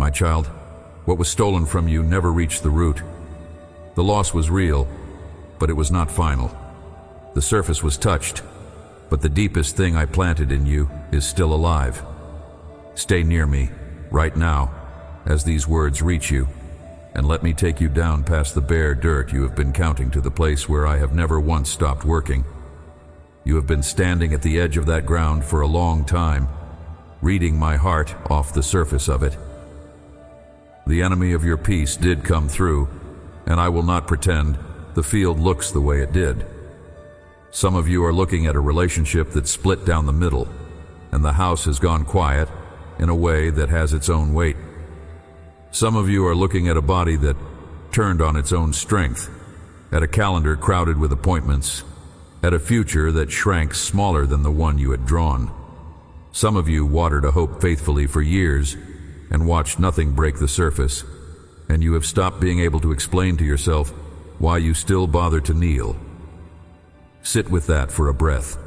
My child, what was stolen from you never reached the root. The loss was real, but it was not final. The surface was touched, but the deepest thing I planted in you is still alive. Stay near me, right now, as these words reach you, and let me take you down past the bare dirt you have been counting to the place where I have never once stopped working. You have been standing at the edge of that ground for a long time, reading my heart off the surface of it. The enemy of your peace did come through, and I will not pretend the field looks the way it did. Some of you are looking at a relationship that split down the middle, and the house has gone quiet in a way that has its own weight. Some of you are looking at a body that turned on its own strength, at a calendar crowded with appointments, at a future that shrank smaller than the one you had drawn. Some of you watered a hope faithfully for years and watched nothing break the surface, and you have stopped being able to explain to yourself why you still bother to kneel. Sit with that for a breath.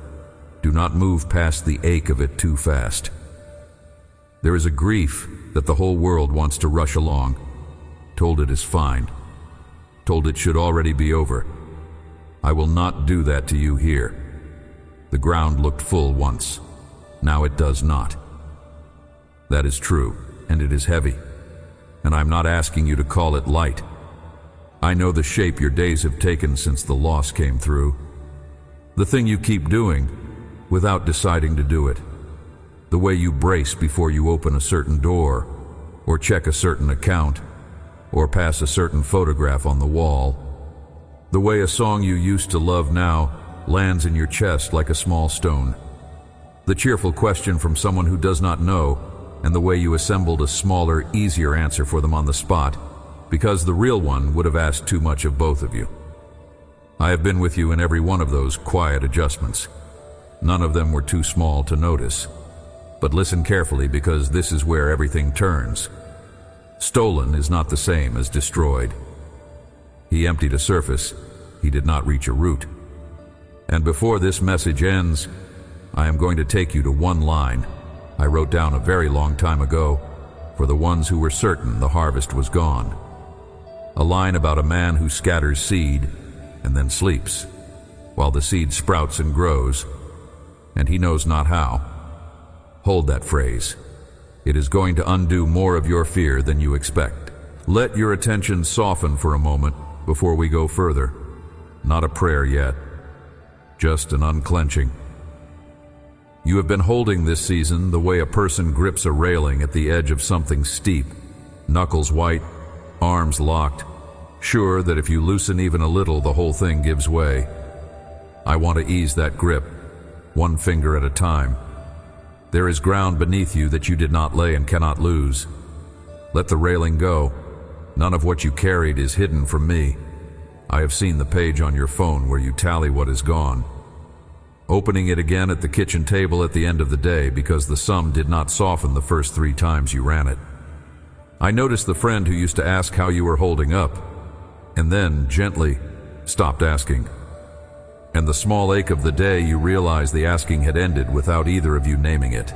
Do not move past the ache of it too fast. There is a grief that the whole world wants to rush along, told it is fine, told it should already be over. I will not do that to you here. The ground looked full once. Now it does not. That is true, and it is heavy. And I'm not asking you to call it light. I know the shape your days have taken since the loss came through. The thing you keep doing without deciding to do it. The way you brace before you open a certain door, or check a certain account, or pass a certain photograph on the wall. The way a song you used to love now lands in your chest like a small stone. The cheerful question from someone who does not know, and the way you assembled a smaller, easier answer for them on the spot, because the real one would have asked too much of both of you. I have been with you in every one of those quiet adjustments. None of them were too small to notice. But listen carefully, because this is where everything turns. Stolen is not the same as destroyed. He emptied a surface, he did not reach a root. And before this message ends, I am going to take you to one line I wrote down a very long time ago for the ones who were certain the harvest was gone. A line about a man who scatters seed and then sleeps, while the seed sprouts and grows, and he knows not how. Hold that phrase. It is going to undo more of your fear than you expect. Let your attention soften for a moment before we go further. Not a prayer yet, just an unclenching. You have been holding this season the way a person grips a railing at the edge of something steep, knuckles white, arms locked, sure that if you loosen even a little, the whole thing gives way. I want to ease that grip, one finger at a time. There is ground beneath you that you did not lay and cannot lose. Let the railing go. None of what you carried is hidden from me. I have seen the page on your phone where you tally what is gone. Opening it again at the kitchen table at the end of the day because the sum did not soften the first 3 times you ran it. I noticed the friend who used to ask how you were holding up, and then, gently, stopped asking. And the small ache of the day you realized the asking had ended without either of you naming it.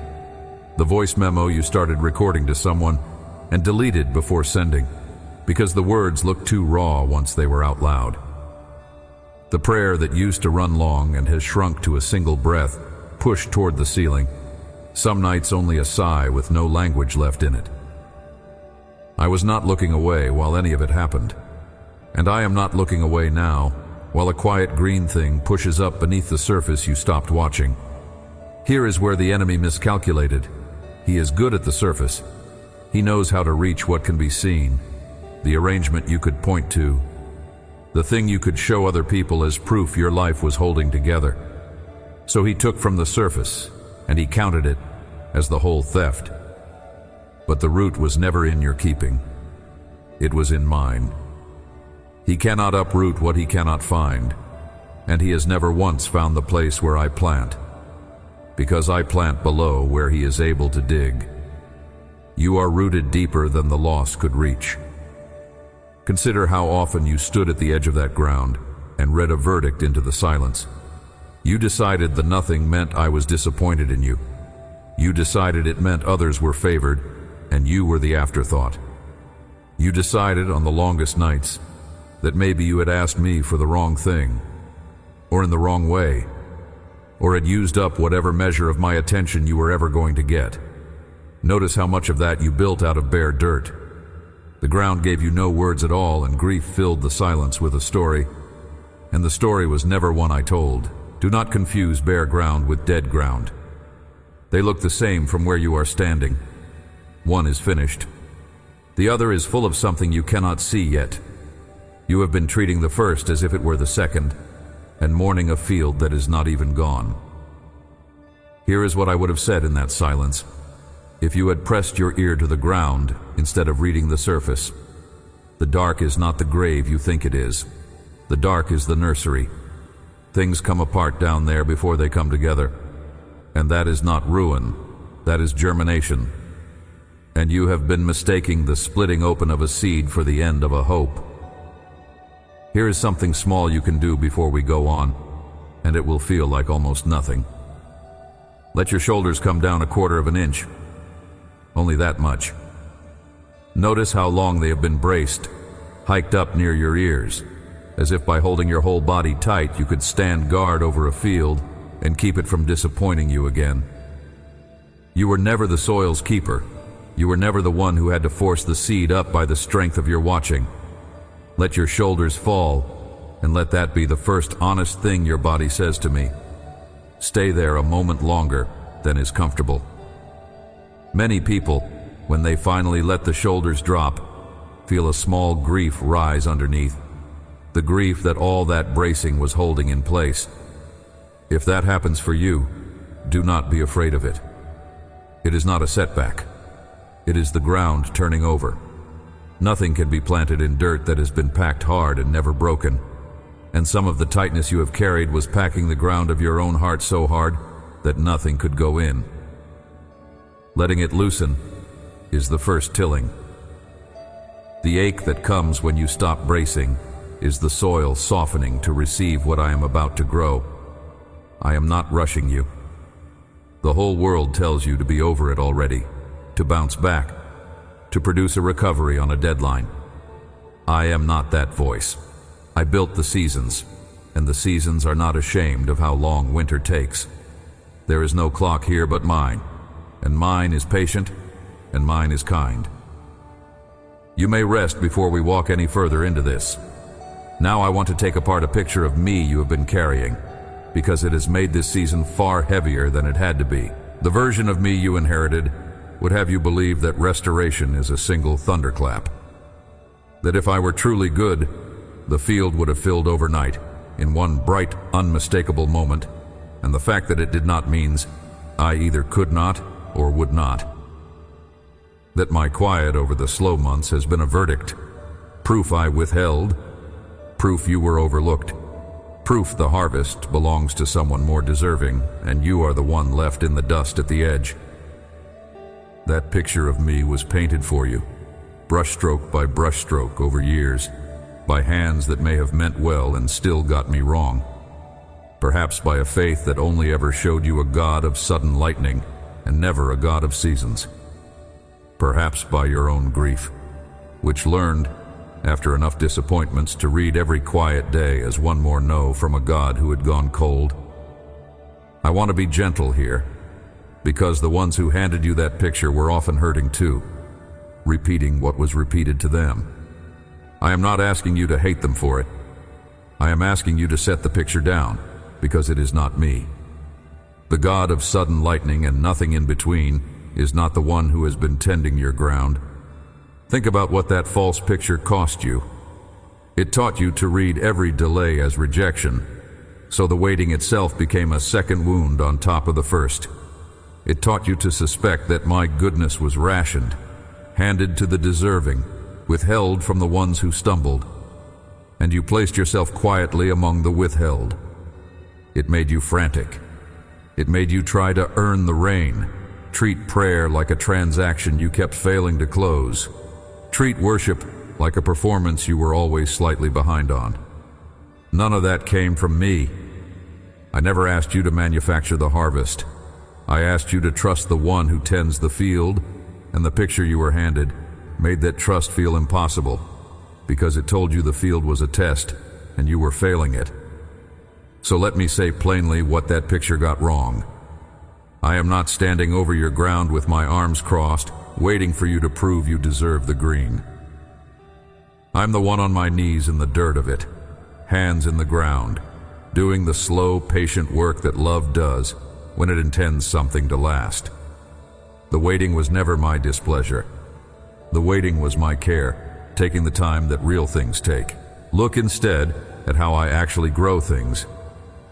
The voice memo you started recording to someone and deleted before sending, because the words looked too raw once they were out loud. The prayer that used to run long and has shrunk to a single breath, pushed toward the ceiling, some nights only a sigh with no language left in it. I was not looking away while any of it happened, and I am not looking away now while a quiet green thing pushes up beneath the surface you stopped watching. Here is where the enemy miscalculated. He is good at the surface. He knows how to reach what can be seen, the arrangement you could point to, the thing you could show other people as proof your life was holding together. So he took from the surface, and he counted it as the whole theft. But the root was never in your keeping. It was in mine. He cannot uproot what he cannot find, and he has never once found the place where I plant, because I plant below where he is able to dig. You are rooted deeper than the loss could reach. Consider how often you stood at the edge of that ground and read a verdict into the silence. You decided the nothing meant I was disappointed in you. You decided it meant others were favored, and you were the afterthought. You decided on the longest nights that maybe you had asked me for the wrong thing, or in the wrong way, or had used up whatever measure of my attention you were ever going to get. Notice how much of that you built out of bare dirt. The ground gave you no words at all, and grief filled the silence with a story, and the story was never one I told. Do not confuse bare ground with dead ground. They look the same from where you are standing. One is finished. The other is full of something you cannot see yet. You have been treating the first as if it were the second, and mourning a field that is not even gone. Here is what I would have said in that silence, if you had pressed your ear to the ground instead of reading the surface. The dark is not the grave you think it is. The dark is the nursery. Things come apart down there before they come together. And that is not ruin, that is germination. And you have been mistaking the splitting open of a seed for the end of a hope. Here is something small you can do before we go on, and it will feel like almost nothing. Let your shoulders come down 1/4 of an inch. Only that much. Notice how long they have been braced, hiked up near your ears, as if by holding your whole body tight you could stand guard over a field and keep it from disappointing you again. You were never the soil's keeper. You were never the one who had to force the seed up by the strength of your watching. Let your shoulders fall, and let that be the first honest thing your body says to me. Stay there a moment longer than is comfortable. Many people, when they finally let the shoulders drop, feel a small grief rise underneath, the grief that all that bracing was holding in place. If that happens for you, do not be afraid of it. It is not a setback. It is the ground turning over. Nothing can be planted in dirt that has been packed hard and never broken, and some of the tightness you have carried was packing the ground of your own heart so hard that nothing could go in. Letting it loosen is the first tilling. The ache that comes when you stop bracing is the soil softening to receive what I am about to grow. I am not rushing you. The whole world tells you to be over it already, to bounce back, to produce a recovery on a deadline. I am not that voice. I built the seasons, and the seasons are not ashamed of how long winter takes. There is no clock here but mine, and mine is patient, and mine is kind. You may rest before we walk any further into this. Now I want to take apart a picture of me you have been carrying, because it has made this season far heavier than it had to be. The version of me you inherited would have you believe that restoration is a single thunderclap. That if I were truly good, the field would have filled overnight, in one bright, unmistakable moment, and the fact that it did not means I either could not or would not. That my quiet over the slow months has been a verdict, proof I withheld, proof you were overlooked, proof the harvest belongs to someone more deserving, and you are the one left in the dust at the edge. That picture of me was painted for you, brushstroke by brushstroke over years, by hands that may have meant well and still got me wrong. Perhaps by a faith that only ever showed you a God of sudden lightning and never a God of seasons. Perhaps by your own grief, which learned, after enough disappointments, to read every quiet day as one more no from a God who had gone cold. I want to be gentle here, because the ones who handed you that picture were often hurting too, repeating what was repeated to them. I am not asking you to hate them for it. I am asking you to set the picture down, because it is not me. The God of sudden lightning and nothing in between is not the one who has been tending your ground. Think about what that false picture cost you. It taught you to read every delay as rejection, so the waiting itself became a second wound on top of the first. It taught you to suspect that my goodness was rationed, handed to the deserving, withheld from the ones who stumbled, and you placed yourself quietly among the withheld. It made you frantic. It made you try to earn the rain, treat prayer like a transaction you kept failing to close, treat worship like a performance you were always slightly behind on. None of that came from me. I never asked you to manufacture the harvest. I asked you to trust the one who tends the field, and the picture you were handed made that trust feel impossible, because it told you the field was a test and you were failing it. So let me say plainly what that picture got wrong. I am not standing over your ground with my arms crossed, waiting for you to prove you deserve the green. I'm the one on my knees in the dirt of it, hands in the ground, doing the slow, patient work that love does when it intends something to last. The waiting was never my displeasure. The waiting was my care, taking the time that real things take. Look instead at how I actually grow things.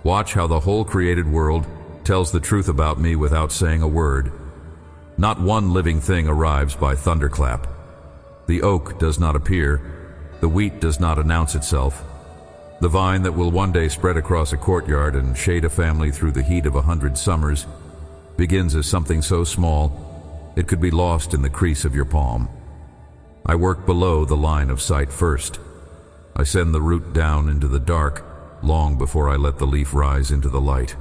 Watch how the whole created world tells the truth about me without saying a word. Not one living thing arrives by thunderclap. The oak does not appear. The wheat does not announce itself. The vine that will one day spread across a courtyard and shade a family through the heat of 100 summers begins as something so small it could be lost in the crease of your palm. I work below the line of sight first. I send the root down into the dark long before I let the leaf rise into the light.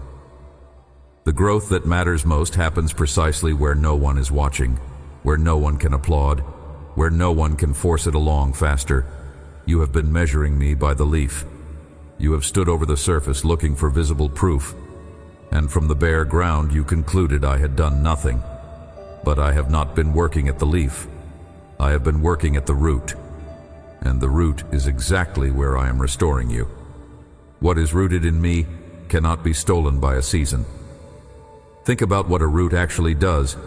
The growth that matters most happens precisely where no one is watching, where no one can applaud, where no one can force it along faster. You have been measuring me by the leaf. You have stood over the surface looking for visible proof, and from the bare ground you concluded I had done nothing. But I have not been working at the leaf. I have been working at the root, and the root is exactly where I am restoring you. What is rooted in me cannot be stolen by a season. Think about what a root actually does,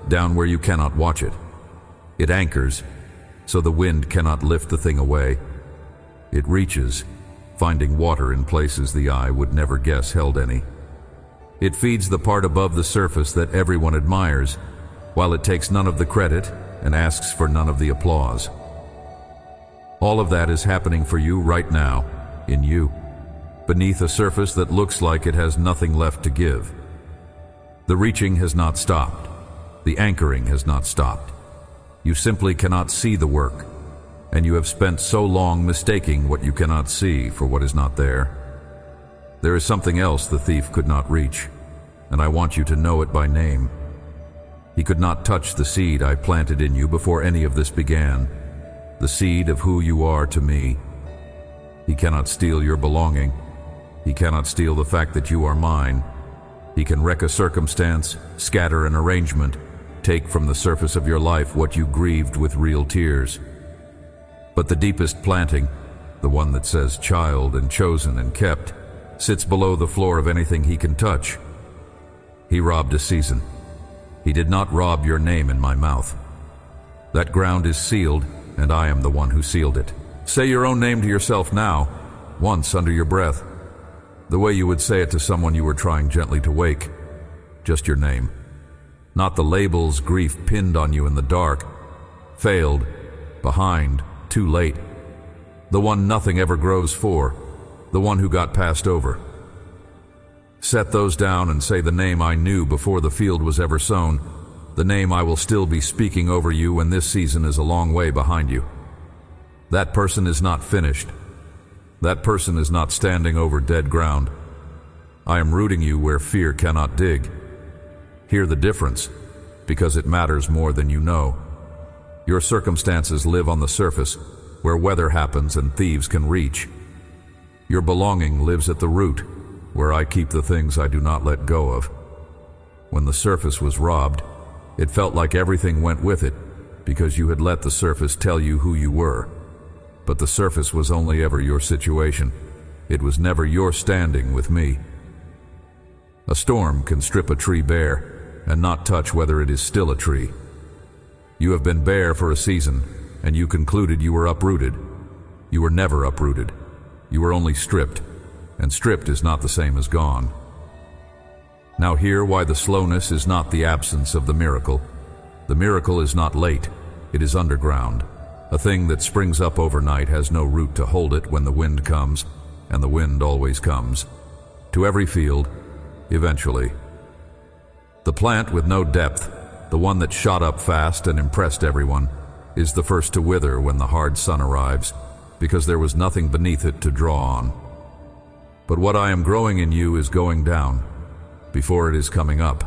down where you cannot watch it. It anchors, so the wind cannot lift the thing away. It reaches, finding water in places the eye would never guess held any. It feeds the part above the surface that everyone admires, while it takes none of the credit and asks for none of the applause. All of that is happening for you right now, in you, beneath a surface that looks like it has nothing left to give. The reaching has not stopped. The anchoring has not stopped. You simply cannot see the work, and you have spent so long mistaking what you cannot see for what is not there. There is something else the thief could not reach, and I want you to know it by name. He could not touch the seed I planted in you before any of this began, the seed of who you are to me. He cannot steal your belonging. He cannot steal the fact that you are mine. He can wreck a circumstance, scatter an arrangement, take from the surface of your life what you grieved with real tears. But the deepest planting, the one that says child and chosen and kept, sits below the floor of anything he can touch. He robbed a season. He did not rob your name in my mouth. That ground is sealed, and I am the one who sealed it. Say your own name to yourself now, once under your breath, the way you would say it to someone you were trying gently to wake. Just your name. Not the labels grief pinned on you in the dark. Failed, behind, too late. The one nothing ever grows for. The one who got passed over. Set those down and say the name I knew before the field was ever sown. The name I will still be speaking over you when this season is a long way behind you. That person is not finished. That person is not standing over dead ground. I am rooting you where fear cannot dig. Hear the difference, because it matters more than you know. Your circumstances live on the surface, where weather happens and thieves can reach. Your belonging lives at the root, where I keep the things I do not let go of. When the surface was robbed, it felt like everything went with it, because you had let the surface tell you who you were. But the surface was only ever your situation. It was never your standing with me. A storm can strip a tree bare and not touch whether it is still a tree. You have been bare for a season, and you concluded you were uprooted. You were never uprooted. You were only stripped, and stripped is not the same as gone. Now hear why the slowness is not the absence of the miracle. The miracle is not late, it is underground. A thing that springs up overnight has no root to hold it when the wind comes, and the wind always comes. To every field, eventually. The plant with no depth, the one that shot up fast and impressed everyone, is the first to wither when the hard sun arrives, because there was nothing beneath it to draw on. But what I am growing in you is going down, before it is coming up.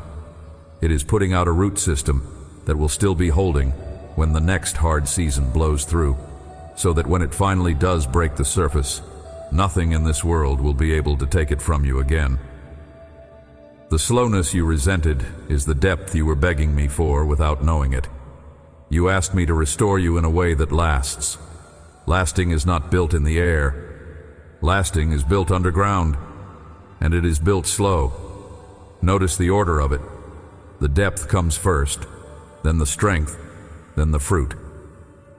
It is putting out a root system that will still be holding when the next hard season blows through, so that when it finally does break the surface, nothing in this world will be able to take it from you again. The slowness you resented is the depth you were begging me for without knowing it. You asked me to restore you in a way that lasts. Lasting is not built in the air. Lasting is built underground, and it is built slow. Notice the order of it. The depth comes first, then the strength, then the fruit.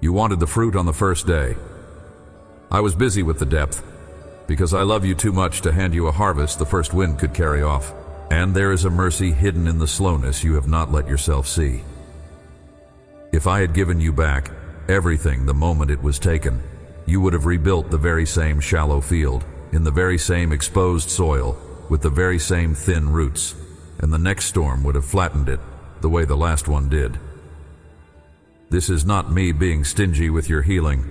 You wanted the fruit on the first day. I was busy with the depth, because I love you too much to hand you a harvest the first wind could carry off. And there is a mercy hidden in the slowness you have not let yourself see. If I had given you back everything the moment it was taken, you would have rebuilt the very same shallow field, in the very same exposed soil, with the very same thin roots, and the next storm would have flattened it the way the last one did. This is not me being stingy with your healing.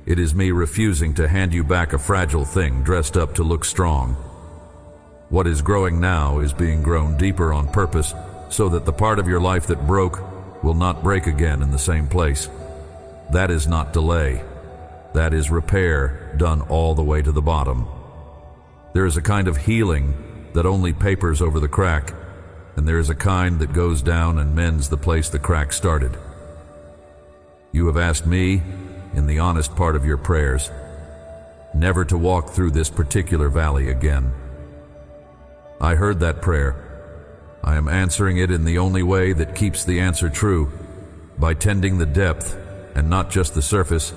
It is me refusing to hand you back a fragile thing dressed up to look strong. What is growing now is being grown deeper on purpose so that the part of your life that broke will not break again in the same place. That is not delay. That is repair done all the way to the bottom. There is a kind of healing that only papers over the crack, and there is a kind that goes down and mends the place the crack started. You have asked me, in the honest part of your prayers, never to walk through this particular valley again. I heard that prayer. I am answering it in the only way that keeps the answer true, by tending the depth and not just the surface,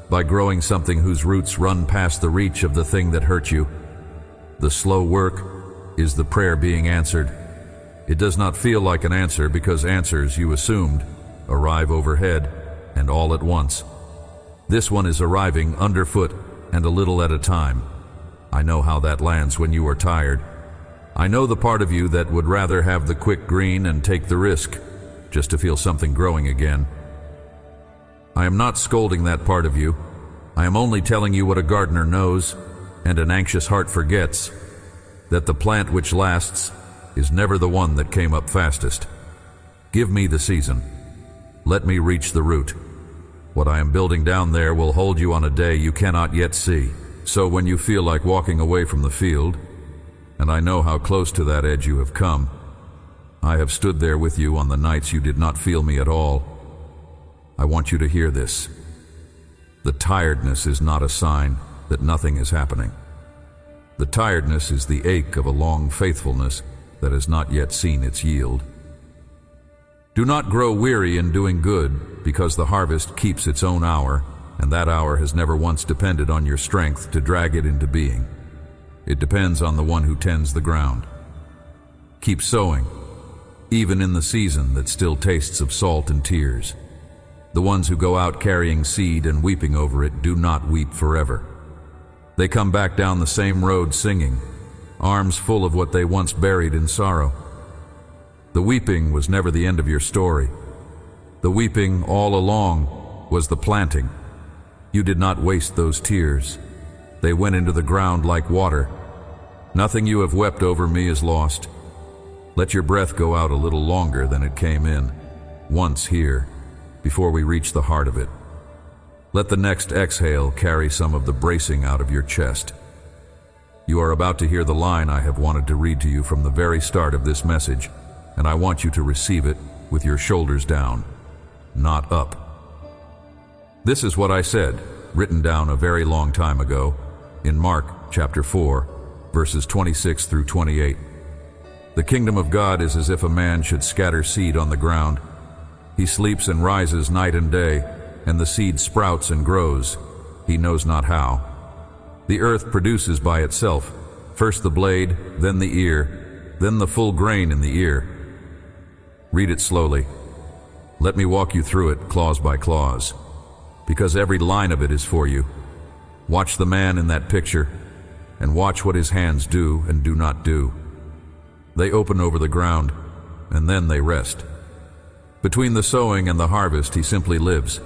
by growing something whose roots run past the reach of the thing that hurt you. The slow work is the prayer being answered. It does not feel like an answer because answers, you assumed, arrive overhead and all at once. This one is arriving underfoot and a little at a time. I know how that lands when you are tired. I know the part of you that would rather have the quick green and take the risk, just to feel something growing again. I am not scolding that part of you. I am only telling you what a gardener knows, and an anxious heart forgets, that the plant which lasts is never the one that came up fastest. Give me the season. Let me reach the root. What I am building down there will hold you on a day you cannot yet see. So when you feel like walking away from the field, and I know how close to that edge you have come, I have stood there with you on the nights you did not feel me at all. I want you to hear this. The tiredness is not a sign that nothing is happening. The tiredness is the ache of a long faithfulness that has not yet seen its yield. Do not grow weary in doing good, because the harvest keeps its own hour, and that hour has never once depended on your strength to drag it into being. It depends on the one who tends the ground. Keep sowing, even in the season that still tastes of salt and tears. The ones who go out carrying seed and weeping over it do not weep forever. They come back down the same road singing, arms full of what they once buried in sorrow. The weeping was never the end of your story. The weeping all along was the planting. You did not waste those tears. They went into the ground like water. Nothing you have wept over me is lost. Let your breath go out a little longer than it came in, once here, before we reach the heart of it. Let the next exhale carry some of the bracing out of your chest. You are about to hear the line I have wanted to read to you from the very start of this message, and I want you to receive it with your shoulders down, not up. This is what I said, written down a very long time ago, in Mark chapter 4, verses 26 through 28. The kingdom of God is as if a man should scatter seed on the ground. He sleeps and rises night and day, and the seed sprouts and grows, he knows not how. The earth produces by itself, first the blade, then the ear, then the full grain in the ear. Read it slowly. Let me walk you through it clause by clause, because every line of it is for you. Watch the man in that picture, and watch what his hands do and do not do. They open over the ground, and then they rest. Between the sowing and the harvest, he simply lives.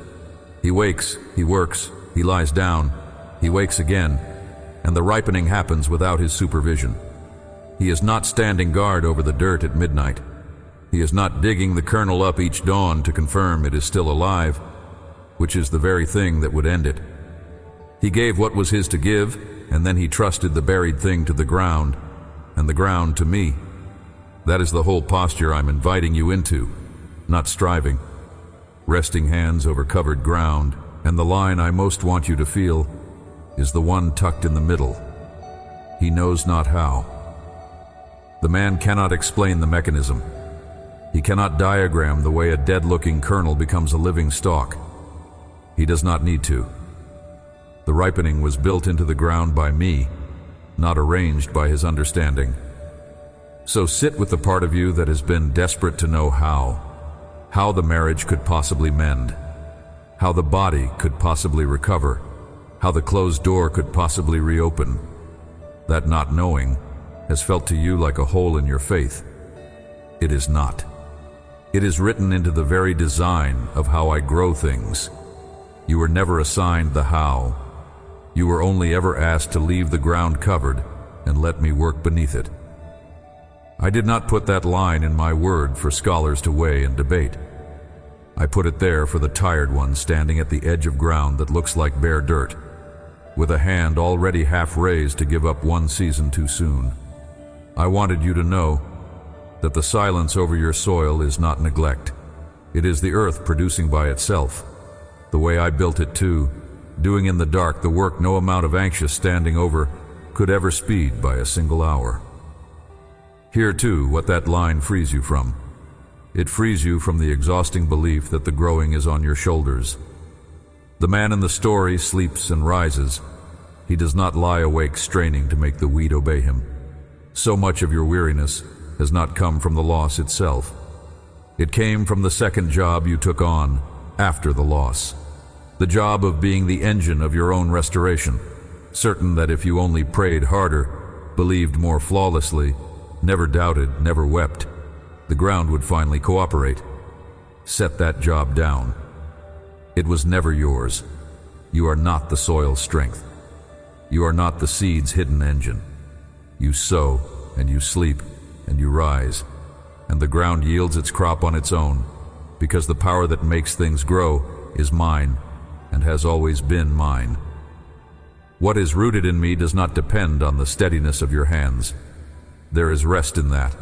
He wakes, he works, he lies down, he wakes again, and the ripening happens without his supervision. He is not standing guard over the dirt at midnight. He is not digging the kernel up each dawn to confirm it is still alive, which is the very thing that would end it. He gave what was his to give, and then he trusted the buried thing to the ground, and the ground to me. That is the whole posture I'm inviting you into, not striving. Resting hands over covered ground, and the line I most want you to feel is the one tucked in the middle. He knows not how. The man cannot explain the mechanism. He cannot diagram the way a dead-looking kernel becomes a living stalk. He does not need to. The ripening was built into the ground by me, not arranged by his understanding. So sit with the part of you that has been desperate to know how the marriage could possibly mend, how the body could possibly recover, how the closed door could possibly reopen. That not knowing has felt to you like a hole in your faith. It is not. It is written into the very design of how I grow things. You were never assigned the how. You were only ever asked to leave the ground covered and let me work beneath it. I did not put that line in my word for scholars to weigh and debate. I put it there for the tired one standing at the edge of ground that looks like bare dirt, with a hand already half raised to give up one season too soon. I wanted you to know that the silence over your soil is not neglect. It is the earth producing by itself, the way I built it too, doing in the dark the work no amount of anxious standing over could ever speed by a single hour. Hear too what that line frees you from. It frees you from the exhausting belief that the growing is on your shoulders. The man in the story sleeps and rises. He does not lie awake straining to make the weed obey him. So much of your weariness has not come from the loss itself. It came from the second job you took on after the loss. The job of being the engine of your own restoration, certain that if you only prayed harder, believed more flawlessly, never doubted, never wept, the ground would finally cooperate. Set that job down. It was never yours. You are not the soil's strength. You are not the seed's hidden engine. You sow, and you sleep, and you rise, and the ground yields its crop on its own, because the power that makes things grow is mine, and has always been mine. What is rooted in me does not depend on the steadiness of your hands. There is rest in that,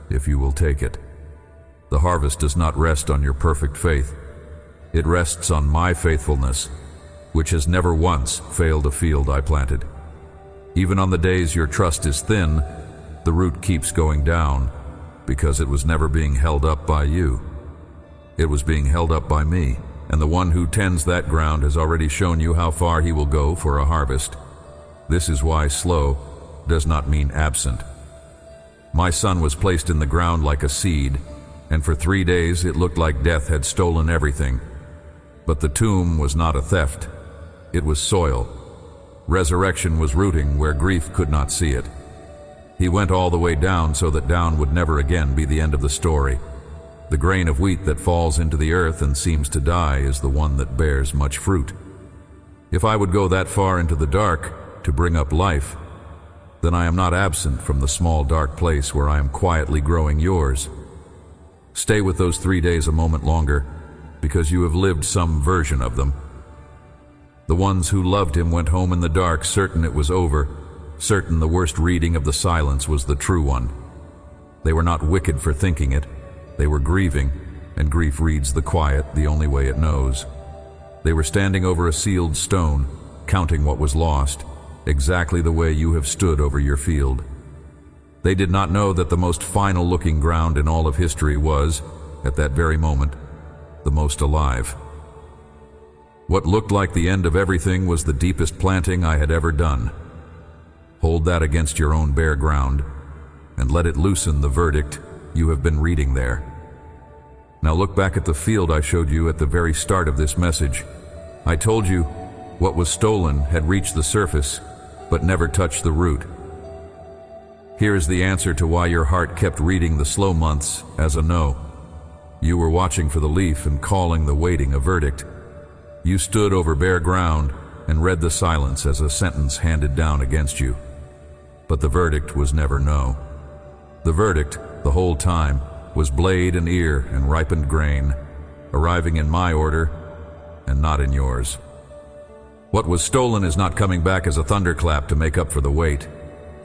if you will take it. The harvest does not rest on your perfect faith. It rests on my faithfulness, which has never once failed a field I planted. Even on the days your trust is thin, the root keeps going down, because it was never being held up by you. It was being held up by me, and the one who tends that ground has already shown you how far he will go for a harvest. This is why slow does not mean absent. My son was placed in the ground like a seed, and for 3 days it looked like death had stolen everything. But the tomb was not a theft. It was soil. Resurrection was rooting where grief could not see it. He went all the way down so that down would never again be the end of the story. The grain of wheat that falls into the earth and seems to die is the one that bears much fruit. If I would go that far into the dark to bring up life, then I am not absent from the small dark place where I am quietly growing yours. Stay with those 3 days a moment longer, because you have lived some version of them. The ones who loved him went home in the dark, certain it was over, certain the worst reading of the silence was the true one. They were not wicked for thinking it. They were grieving, and grief reads the quiet the only way it knows. They were standing over a sealed stone, counting what was lost, exactly the way you have stood over your field. They did not know that the most final-looking ground in all of history was, at that very moment, the most alive. What looked like the end of everything was the deepest planting I had ever done. Hold that against your own bare ground, and let it loosen the verdict you have been reading there. Now look back at the field I showed you at the very start of this message. I told you what was stolen had reached the surface, but never touched the root. Here is the answer to why your heart kept reading the slow months as a no. You were watching for the leaf and calling the waiting a verdict. You stood over bare ground and read the silence as a sentence handed down against you. But the verdict was never no. The verdict, the whole time, was blade and ear and ripened grain, arriving in my order and not in yours. What was stolen is not coming back as a thunderclap to make up for the wait.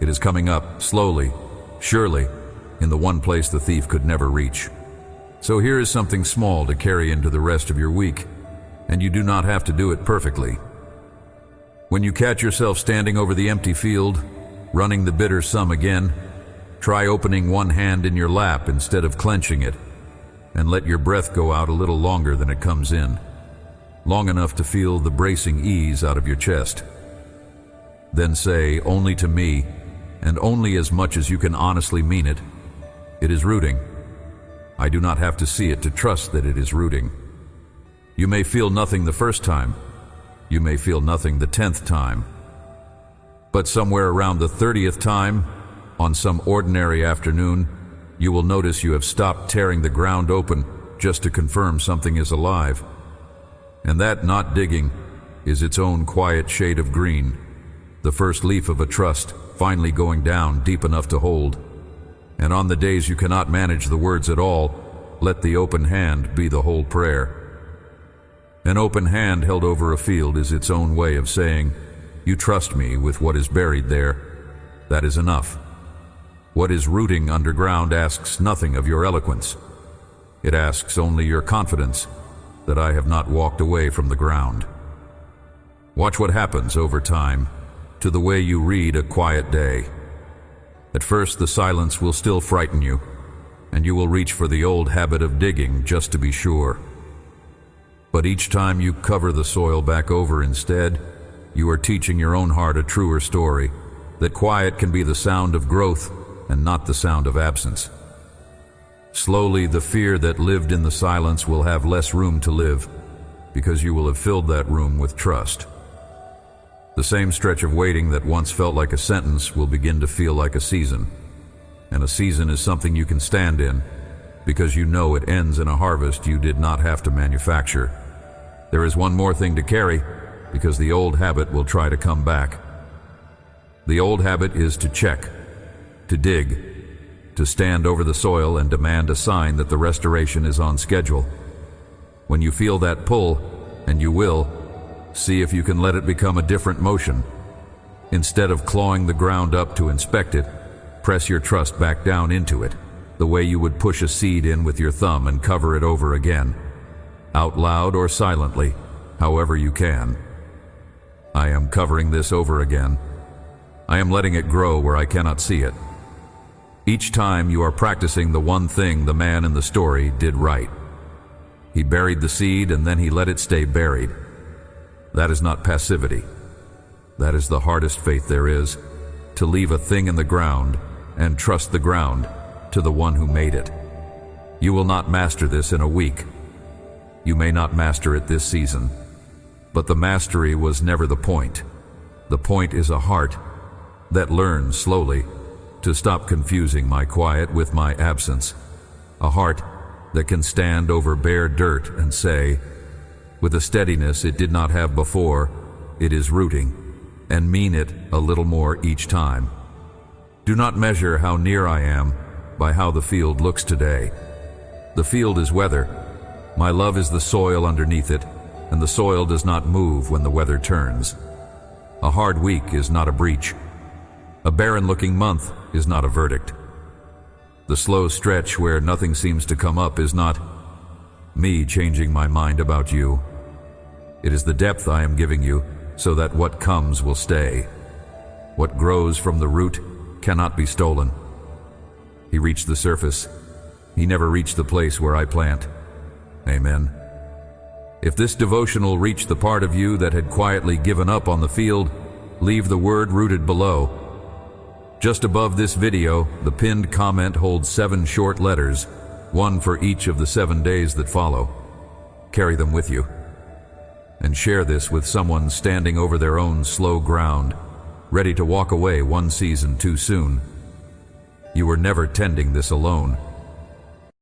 It is coming up, slowly, surely, in the one place the thief could never reach. So here is something small to carry into the rest of your week, and you do not have to do it perfectly. When you catch yourself standing over the empty field, running the bitter sum again, try opening one hand in your lap instead of clenching it, and let your breath go out a little longer than it comes in, long enough to feel the bracing ease out of your chest. Then say, only to me, and only as much as you can honestly mean it, it is rooting. I do not have to see it to trust that it is rooting. You may feel nothing the first time. You may feel nothing the 10th time. But somewhere around the 30th time, on some ordinary afternoon, you will notice you have stopped tearing the ground open just to confirm something is alive. And that not digging is its own quiet shade of green, the first leaf of a trust finally going down deep enough to hold. And on the days you cannot manage the words at all, let the open hand be the whole prayer. An open hand held over a field is its own way of saying, you trust me with what is buried there. That is enough. What is rooting underground asks nothing of your eloquence. It asks only your confidence that I have not walked away from the ground. Watch what happens over time to the way you read a quiet day. At first, the silence will still frighten you, and you will reach for the old habit of digging just to be sure. But each time you cover the soil back over instead, you are teaching your own heart a truer story, that quiet can be the sound of growth and not the sound of absence. Slowly, the fear that lived in the silence will have less room to live, because you will have filled that room with trust. The same stretch of waiting that once felt like a sentence will begin to feel like a season. And a season is something you can stand in, because you know it ends in a harvest you did not have to manufacture. There is one more thing to carry, because the old habit will try to come back. The old habit is to check, to dig, to stand over the soil and demand a sign that the restoration is on schedule. When you feel that pull, and you will, see if you can let it become a different motion. Instead of clawing the ground up to inspect it, press your trust back down into it, the way you would push a seed in with your thumb and cover it over again, out loud or silently, however you can. I am covering this over again. I am letting it grow where I cannot see it. Each time you are practicing the one thing the man in the story did right. He buried the seed and then he let it stay buried. That is not passivity. That is the hardest faith there is, to leave a thing in the ground and trust the ground to the one who made it. You will not master this in a week. You may not master it this season, but the mastery was never the point. The point is a heart that learns slowly to stop confusing my quiet with my absence. A heart that can stand over bare dirt and say, with a steadiness it did not have before, it is rooting, and mean it a little more each time. Do not measure how near I am by how the field looks today. The field is weather. My love is the soil underneath it, and the soil does not move when the weather turns. A hard week is not a breach. A barren-looking month is not a verdict. The slow stretch where nothing seems to come up is not me changing my mind about you. It is the depth I am giving you so that what comes will stay. What grows from the root cannot be stolen. He reached the surface. He never reached the place where I plant. Amen. If this devotional reached the part of you that had quietly given up on the field, leave the word rooted below. Just above this video, the pinned comment holds 7 short letters, one for each of the 7 days that follow. Carry them with you. And share this with someone standing over their own slow ground, ready to walk away one season too soon. You were never tending this alone.